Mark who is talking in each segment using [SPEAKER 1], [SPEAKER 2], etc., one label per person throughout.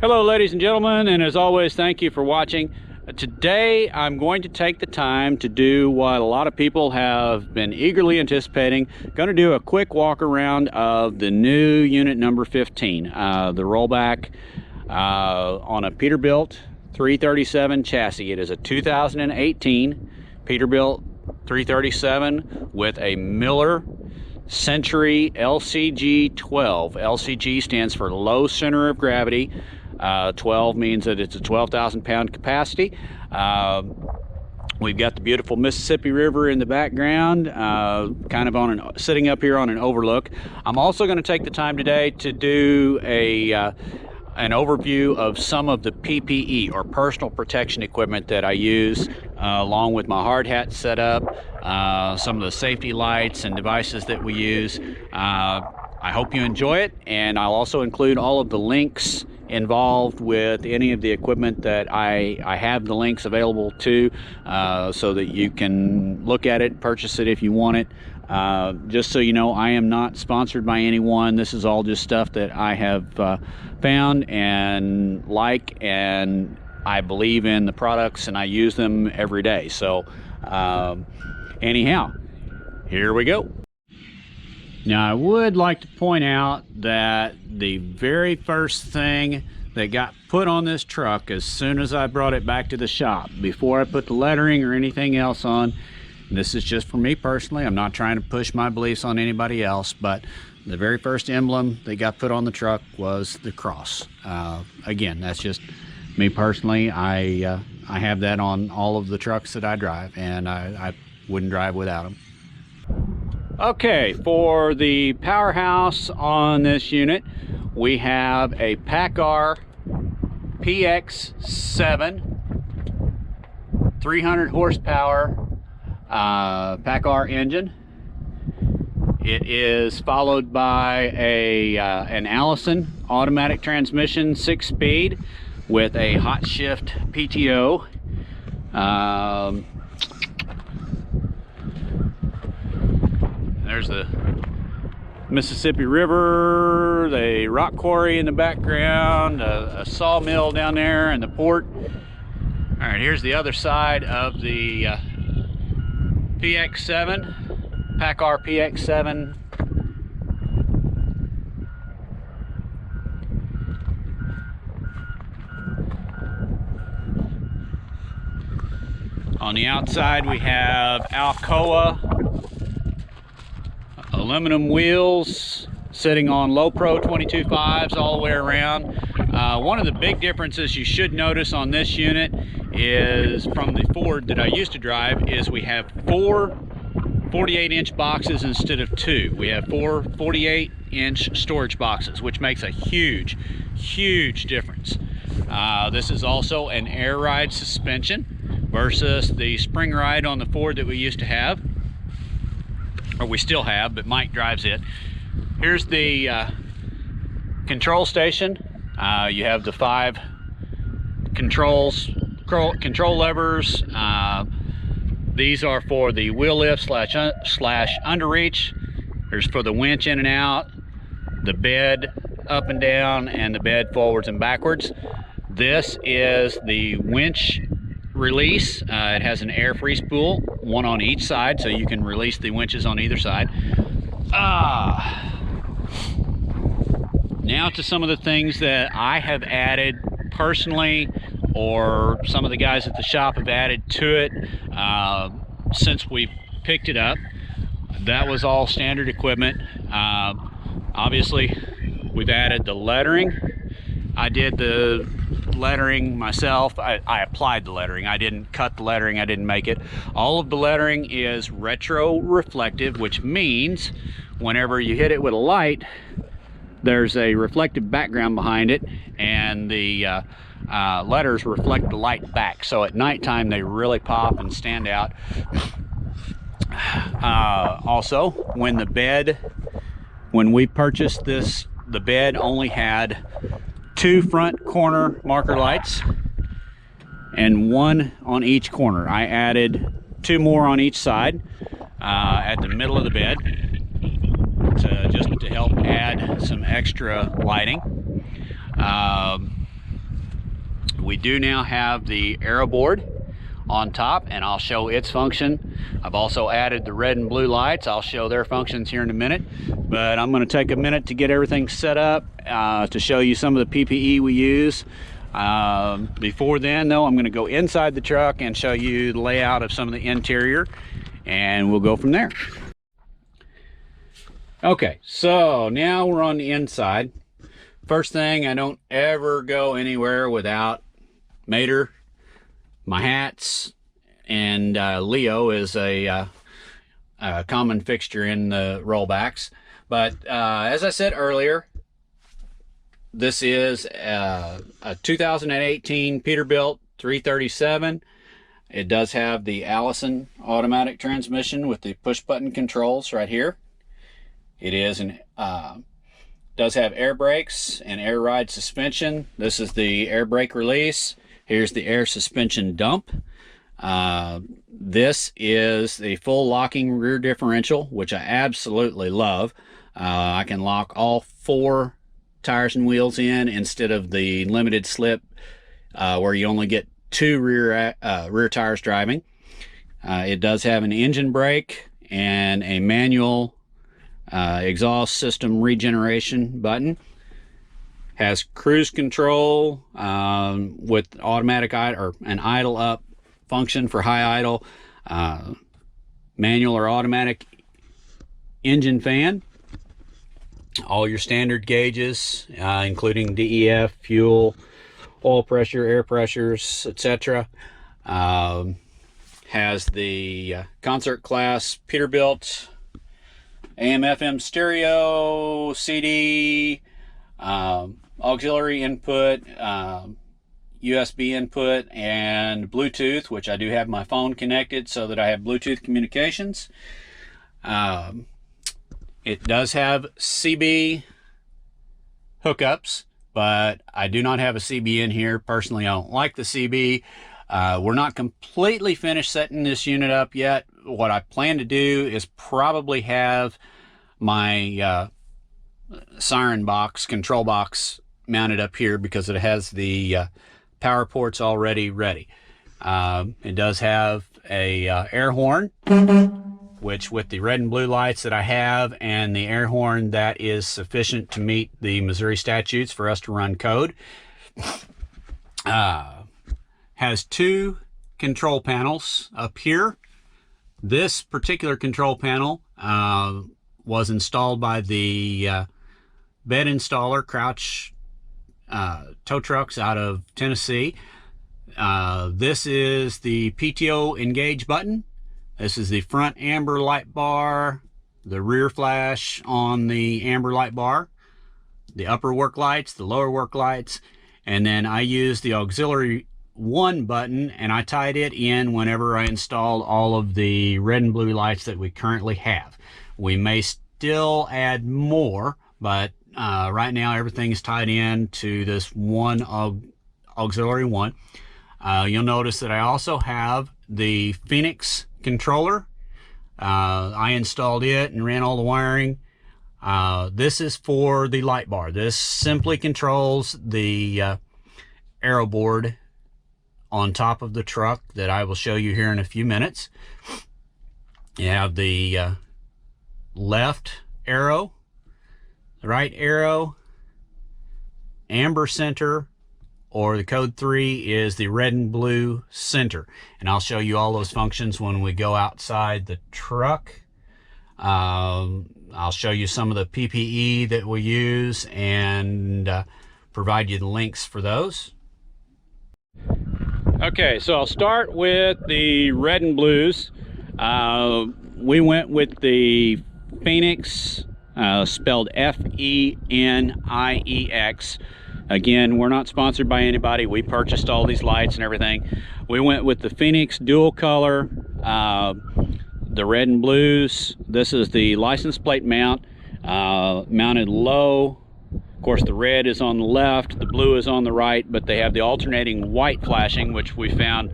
[SPEAKER 1] Hello ladies and gentlemen, and as always, thank you for watching. Today I'm going to take the time to do what a lot of people have been eagerly anticipating. Going to do a quick walk around of the new unit number 15, the rollback on a Peterbilt 337 chassis. It is a 2018 Peterbilt 337 with a Miller LCG12. LCG stands for low center of gravity. 12 means that it's a 12,000 pound capacity. We've got the beautiful Mississippi River in the background, kind of sitting up here on an overlook. I'm also going to take the time today to do an overview of some of the PPE, or personal protection equipment, that I use, along with my hard hat setup, some of the safety lights and devices that we use. I hope you enjoy it, and I'll also include all of the links involved with any of the equipment that I have the links available to, so that you can look at it, purchase it if you want it. Just so you know, I am not sponsored by anyone. This is all just stuff that I have found and and I believe in the products and I use them every day. So anyhow, here we go. Now, I would like to point out that the very first thing that got put on this truck as soon as I brought it back to the shop, before I put the lettering or anything else on, and this is just for me personally, I'm not trying to push my beliefs on anybody else, but the very first emblem that got put on the truck was the cross. Again, that's just me personally. I have that on all of the trucks that I drive, and I wouldn't drive without them. Okay, for the powerhouse on this unit, we have a PACCAR PX7 300 horsepower PACCAR engine. It is followed by an Allison automatic transmission 6-speed with a hot shift PTO. There's the Mississippi River, the rock quarry in the background, a sawmill down there, and the port. All right, here's the other side of the PX7, PACCAR PX7. On the outside, we have Alcoa aluminum wheels sitting on low pro 22.5s all the way around. One of the big differences you should notice on this unit is, from the Ford that I used to drive, is we have 4 48-inch boxes instead of 2. We have 4 48-inch storage boxes, which makes a huge difference. This is also an air ride suspension versus the spring ride on the Ford that we used to have, or we still have, but Mike drives it. Here's the control station. You have the 5 control levers. These are for the wheel lift slash underreach. There's for the winch in and out, the bed up and down, and the bed forwards and backwards. This is the winch release. It has an air free spool, one on each side, so you can release the winches on either side. Now to some of the things that I have added personally, or some of the guys at the shop have added to it since we picked it up. That was all standard equipment. Obviously, we've added the lettering. I did the lettering myself. I applied the lettering. I didn't cut the lettering. I didn't make it. All of the lettering is retro reflective, which means whenever you hit it with a light, there's a reflective background behind it, and the letters reflect the light back. So at nighttime, they really pop and stand out. Also, when we purchased this, the bed only had 2 front corner marker lights and 1 on each corner. I added 2 more on each side at the middle of the bed just to help add some extra lighting. we do now have the aero board on top, and I'll show its function. I've also added the red and blue lights. I'll show their functions here in a minute, but I'm going to take a minute to get everything set up to show you some of the PPE we use. Before then though, I'm going to go inside the truck and show you the layout of some of the interior, and we'll go from there. Okay, so now we're on the inside. First thing, I don't ever go anywhere without Mater, my hats, and Leo is a common fixture in the rollbacks. But as I said earlier, this is a 2018 Peterbilt 337. It does have the Allison automatic transmission with the push button controls right here. It is does have air brakes and air ride suspension. This is the air brake release. Here's the air suspension dump. This is the full locking rear differential, which I absolutely love. I can lock all 4 tires and wheels in instead of the limited slip where you only get 2 rear tires driving. It does have an engine brake and a manual exhaust system regeneration button. Has cruise control with automatic or an idle up function for high idle, manual or automatic engine fan, all your standard gauges including DEF, fuel, oil pressure, air pressures, etc. Has the concert class Peterbilt AM FM stereo, CD, auxiliary input, USB input, and Bluetooth, which I do have my phone connected so that I have Bluetooth communications. It does have CB hookups, but I do not have a CB in here. Personally, I don't like the CB. We're not completely finished setting this unit up yet. What I plan to do is probably have my siren box, control box, mounted up here because it has the power ports already ready. It does have a air horn, which with the red and blue lights that I have and the air horn, that is sufficient to meet the Missouri statutes for us to run code. Has 2 control panels up here. This particular control panel was installed by the bed installer, Crouch tow trucks out of Tennessee. This is the PTO engage button. This is the front amber light bar, the rear flash on the amber light bar, the upper work lights, the lower work lights, and then I use the auxiliary 1 button, and I tied it in whenever I installed all of the red and blue lights that we currently have. We may still add more, but right now everything is tied in to this one auxiliary 1. You'll notice that I also have the Phoenix controller. I installed it and ran all the wiring. This is for the light bar. This simply controls the aero board on top of the truck that I will show you here in a few minutes. You have the left arrow, right arrow, amber center, or the code 3 is the red and blue center. And I'll show you all those functions when we go outside the truck. I'll show you some of the PPE that we use and provide you the links for those. Okay, so I'll start with the red and blues. We went with the Phoenix, spelled F-E-N-I-E-X. Again, we're not sponsored by anybody. We purchased all these lights and everything. We went with the Phoenix dual color, the red and blues. This is the license plate mount, mounted low. Of course, the red is on the left, the blue is on the right, but they have the alternating white flashing, which we found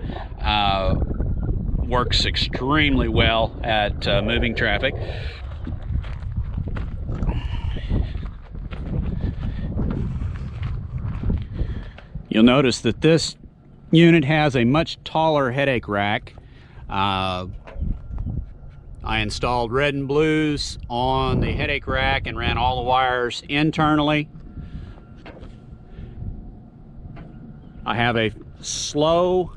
[SPEAKER 1] works extremely well at moving traffic. You'll notice that this unit has a much taller headache rack. I installed red and blues on the headache rack and ran all the wires internally. I have a slow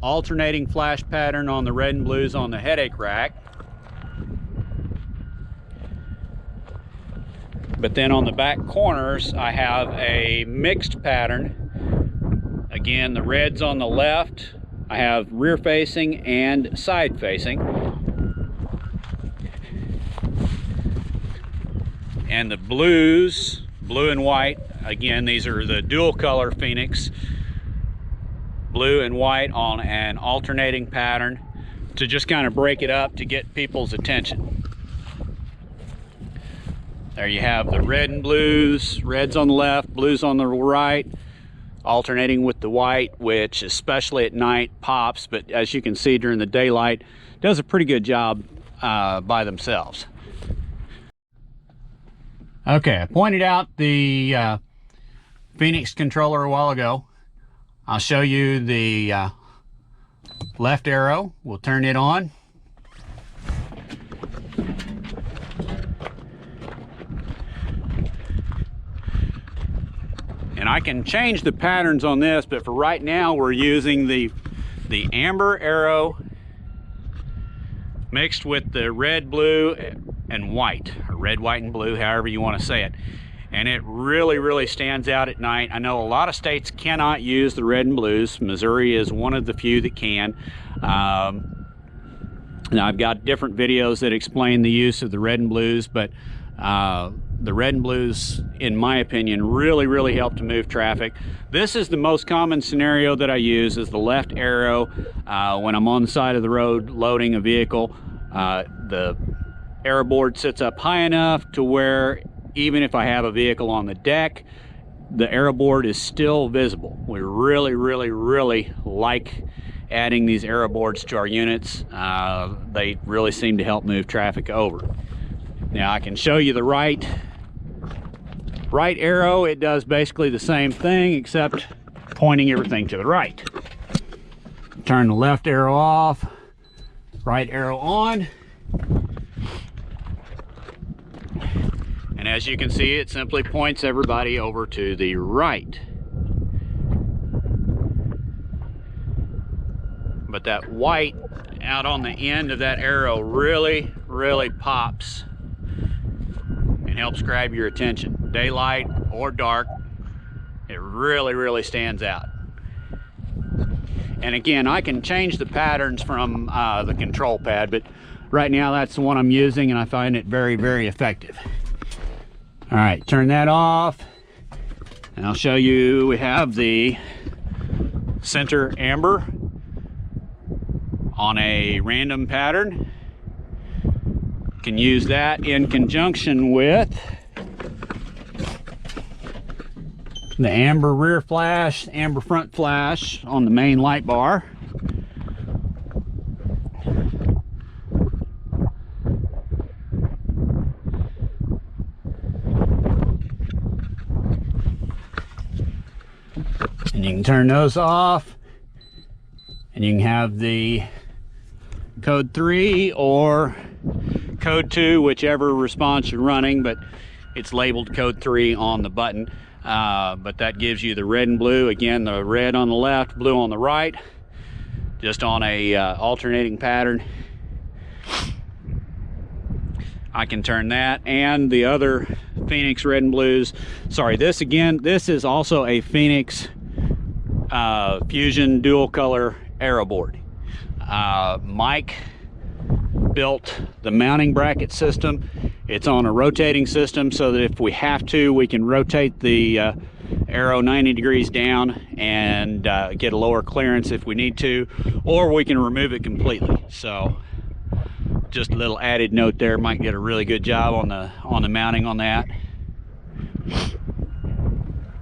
[SPEAKER 1] alternating flash pattern on the red and blues on the headache rack. But then on the back corners, I have a mixed pattern. Again, the red's on the left. I have rear facing and side facing. And the blues, blue and white, again, these are the dual color Phoenix. Blue and white on an alternating pattern to just kind of break it up to get people's attention. There you have the red and blues, reds on the left, blues on the right, alternating with the white, which especially at night pops, but as you can see during the daylight, does a pretty good job by themselves. Okay, I pointed out the Phoenix controller a while ago. I'll show you the left arrow. We'll turn it on. And I can change the patterns on this, but for right now we're using the amber arrow mixed with the red, blue, and white, or red, white, and blue, however you want to say it. And it really stands out at night. I know a lot of states cannot use the red and blues. Missouri is one of the few that can. Now I've got different videos that explain the use of the red and blues, but the red and blues, in my opinion, really help to move traffic. This is the most common scenario that I use, is the left arrow when I'm on the side of the road loading a vehicle. The arrow board sits up high enough to where even if I have a vehicle on the deck, the arrow board is still visible. We really like adding these arrow boards to our units. They really seem to help move traffic over. Now I can show you the right arrow. It does basically the same thing except pointing everything to the right. Turn the left arrow off, right arrow on. And as you can see, it simply points everybody over to the right. But that white out on the end of that arrow really pops and helps grab your attention. Daylight or dark, it really stands out. And again, I can change the patterns from the control pad, but right now that's the one I'm using and I find it very effective. All right, turn that off, and I'll show you, we have the center amber on a random pattern. Can use that in conjunction with the amber rear flash, amber front flash on the main light bar. And you can turn those off, and you can have the code 3 or code 2, whichever response you're running, but it's labeled code 3 on the button. But that gives you the red and blue. Again, the red on the left, blue on the right, just on a alternating pattern. I can turn that and the other Phoenix red and blues. Sorry, this is also a Phoenix Fusion dual color arrow board. Mike built the mounting bracket system. It's on a rotating system so that if we have to, we can rotate the arrow 90 degrees down and get a lower clearance if we need to, or we can remove it completely. So just a little added note there, might get a really good job on the mounting on that.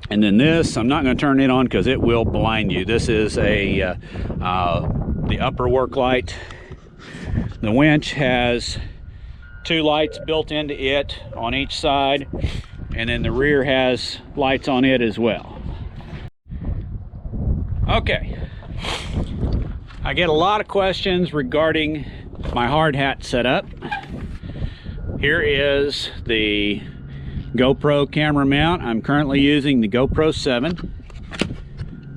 [SPEAKER 1] And then this, I'm not going to turn it on because it will blind you. This is the upper work light. The winch has 2 lights built into it on each side, and then the rear has lights on it as well. Okay, I get a lot of questions regarding my hard hat setup. Here is the GoPro camera mount. I'm currently using the GoPro 7.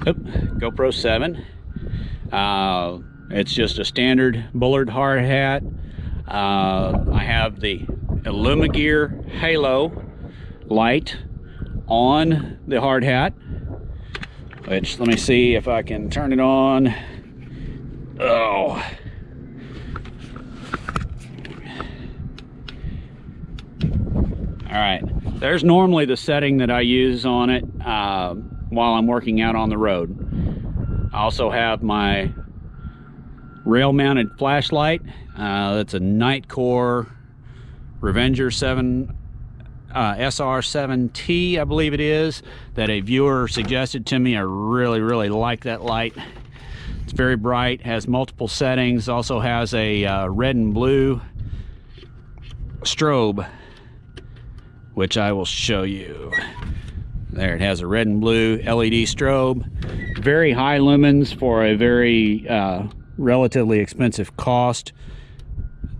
[SPEAKER 1] GoPro 7. It's just a standard Bullard hard hat. I have the Illumigear Halo light on the hard hat, which, let me see if I can turn it on. Oh. All right, there's normally the setting that I use on it while I'm working out on the road. I also have my rail mounted flashlight. That's a Nightcore Revenger 7 SR7T, I believe it is, that a viewer suggested to me. I really like that light. It's very bright, has multiple settings, also has a red and blue strobe, which I will show you. There, it has a red and blue LED strobe. Very high lumens for a very relatively expensive cost.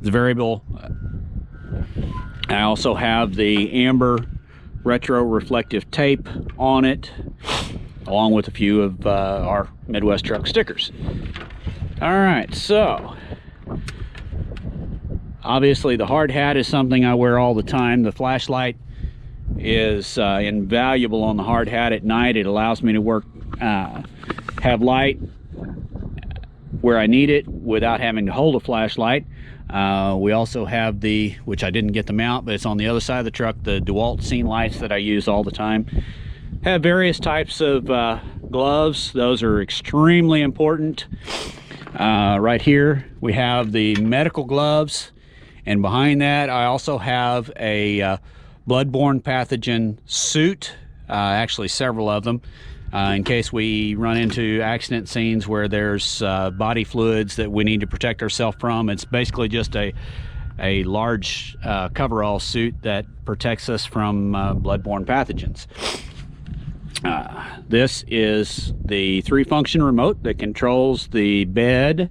[SPEAKER 1] It's variable. I also have the amber retro reflective tape on it, along with a few of our Midwest Truck stickers. All right, so obviously the hard hat is something I wear all the time. The flashlight is invaluable on the hard hat at night. It allows me to work, have light where I need it without having to hold a flashlight. We also have the, which I didn't get the mount, but it's on the other side of the truck, the DeWalt scene lights that I use all the time. Have various types of gloves. Those are extremely important. Right here we have the medical gloves, and behind that I also have a bloodborne pathogen suit, actually several of them, in case we run into accident scenes where there's body fluids that we need to protect ourselves from. It's basically just a large coverall suit that protects us from bloodborne pathogens. This is the 3-function remote that controls the bed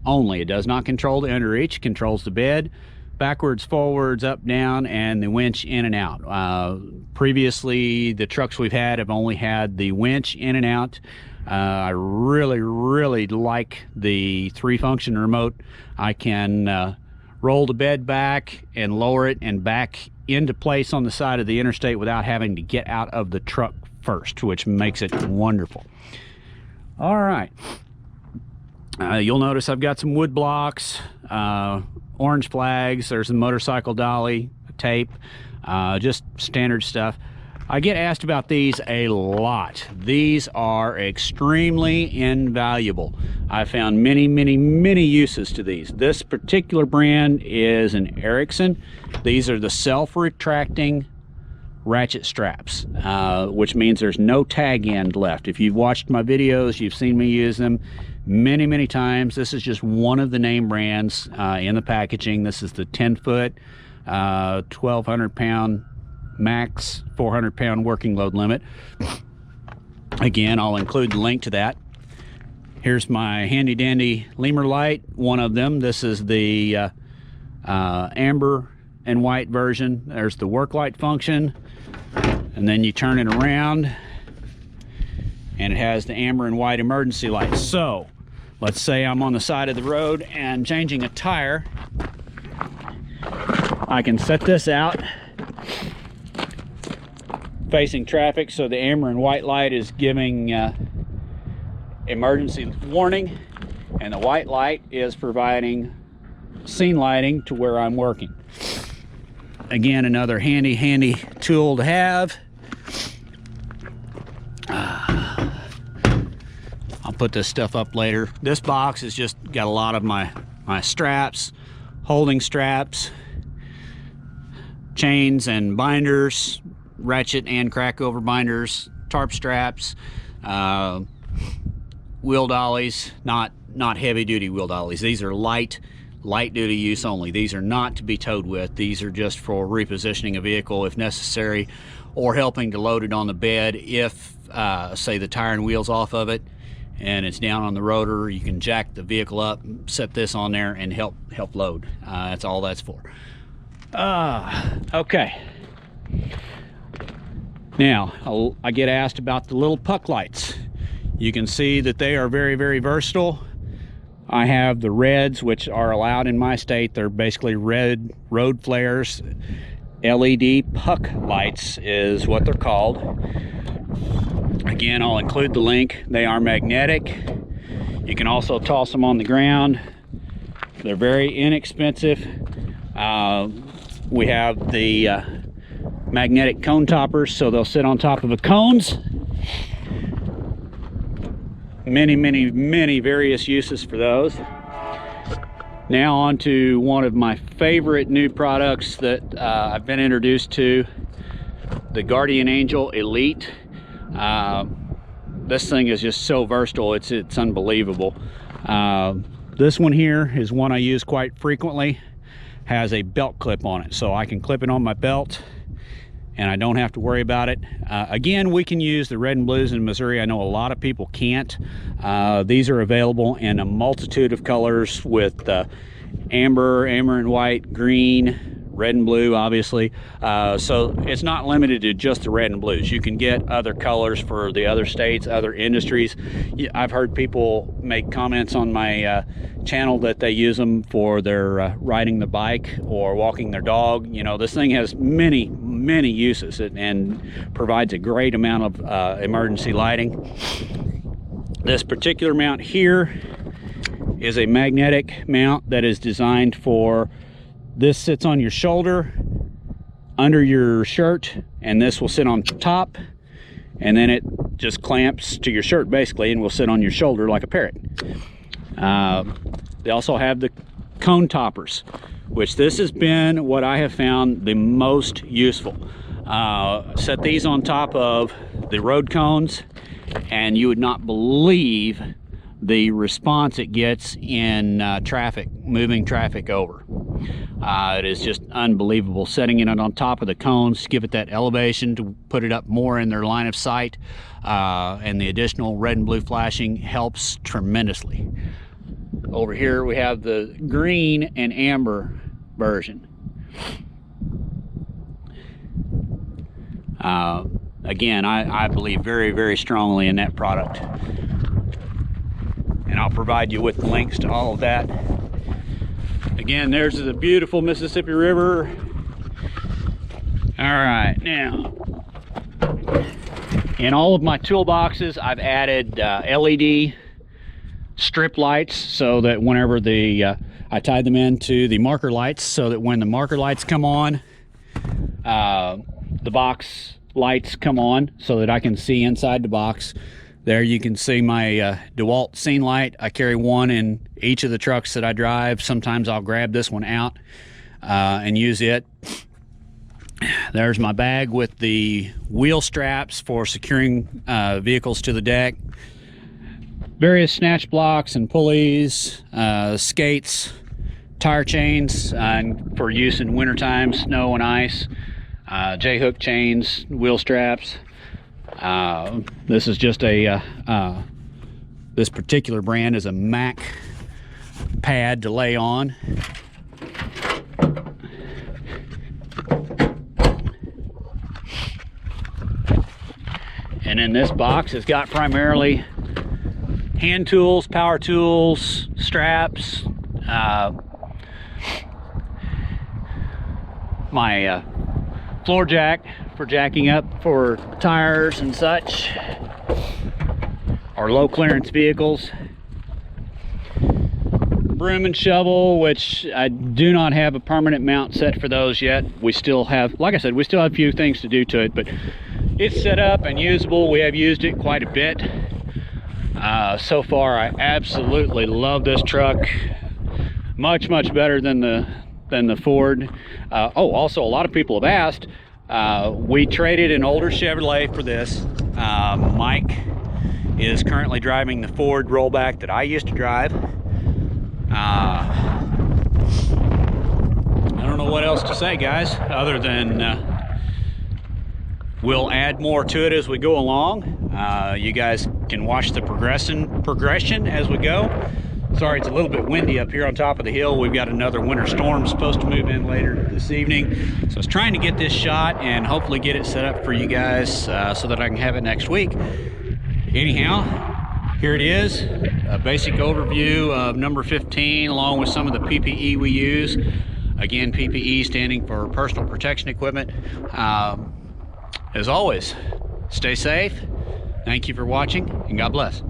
[SPEAKER 1] only. It does not control the underreach. It controls the bed backwards, forwards, up, down, and the winch in and out. Previously, the trucks we've had have only had the winch in and out. I really like the 3-function remote. I can roll the bed back and lower it and back into place on the side of the interstate without having to get out of the truck first, which makes it wonderful. All right. You'll notice I've got some wood blocks, orange flags. There's a motorcycle dolly, tape, just standard stuff. I get asked about these a lot. These are extremely invaluable. I found many uses to these. This particular brand is an Ericsson. These are the self-retracting ratchet straps, which means there's no tag end left. If you've watched my videos, you've seen me use them many times. This is just one of the name brands in the packaging. This is the 10-foot, 1,200 pound max, 400 pound working load limit. Again, I'll include the link to that. Here's my handy dandy lemur light, one of them. This is the amber and white version. There's the work light function, and then you turn it around and it has the amber and white emergency light. So let's say I'm on the side of the road and changing a tire. I can set this out facing traffic, so the amber and white light is giving emergency warning, and the white light is providing scene lighting to where I'm working. Again, another handy tool to have. I'll put this stuff up later. This box has just got a lot of my straps, holding straps, chains and binders, ratchet and crack over binders, tarp straps, wheel dollies, not heavy duty wheel dollies. These are light duty use only. These are not to be towed with. These are just for repositioning a vehicle if necessary, or helping to load it on the bed if say the tire and wheels off of it and it's down on the rotor. You can jack the vehicle up, set this on there, and help load. That's all that's for. Okay. Now, I get asked about the little puck lights. You can see that they are very, very versatile. I have the reds, which are allowed in my state. They're basically red road flares. LED puck lights is what they're called. Again, I'll include the link. They are magnetic. You can also toss them on the ground. They're very inexpensive. We have the magnetic cone toppers, so they'll sit on top of the cones. Many various uses for those. Now on to one of my favorite new products that I've been introduced to, the Guardian Angel Elite. This thing is just so versatile, it's unbelievable. This one here is one I use quite frequently. Has a belt clip on it, so I can clip it on my belt and I don't have to worry about it. Again, we can use the red and blues in Missouri. I know a lot of people can't. These are available in a multitude of colors with amber and white, green, red and blue, obviously. So it's not limited to just the red and blues. You can get other colors for the other states, other industries. I've heard people make comments on my channel that they use them for their riding the bike or walking their dog. You know, this thing has many uses and provides a great amount of emergency lighting. This particular mount here is a magnetic mount that is designed for, this sits on your shoulder under your shirt, and this will sit on top, and then it just clamps to your shirt basically and will sit on your shoulder like a parrot. They also have the cone toppers, which this has been what I have found the most useful. Set these on top of the road cones and you would not believe the response it gets in traffic, moving traffic over. It is just unbelievable. Setting it on top of the cones to give it that elevation, to put it up more in their line of sight, and the additional red and blue flashing helps tremendously. Over here we have the green and amber version. Again, I believe very strongly in that product, and I'll provide you with the links to all of that. Again, there's the beautiful Mississippi River. All right, now in all of my toolboxes I've added LED strip lights, so that whenever I tied them into the marker lights, so that when the marker lights come on, the box lights come on so that I can see inside the box. There you can see my DeWalt scene light. I carry one in each of the trucks that I drive. Sometimes I'll grab this one out and use it. There's my bag with the wheel straps for securing vehicles to the deck. Various snatch blocks and pulleys, skates, tire chains for use in wintertime, snow and ice, J-hook chains, wheel straps. This is just a this particular brand is a Mac pad to lay on. And in this box it's got primarily hand tools, power tools, straps, my floor jack for jacking up for tires and such, or low clearance vehicles, broom and shovel, which I do not have a permanent mount set for those yet. We still have, like I said, we still have a few things to do to it, but it's set up and usable. We have used it quite a bit. So far I absolutely love this truck, much better than the Ford. Oh, also a lot of people have asked, we traded an older Chevrolet for this. Mike is currently driving the Ford rollback that I used to drive. I don't know what else to say, guys, other than we'll add more to it as we go along. You guys can watch the progression as we go. Sorry, it's a little bit windy up here on top of the hill. We've got another winter storm supposed to move in later this evening. So I was trying to get this shot and hopefully get it set up for you guys so that I can have it next week. Anyhow, here it is, a basic overview of number 15 along with some of the PPE we use. Again, PPE standing for personal protection equipment. As always, stay safe. Thank you for watching, and God bless.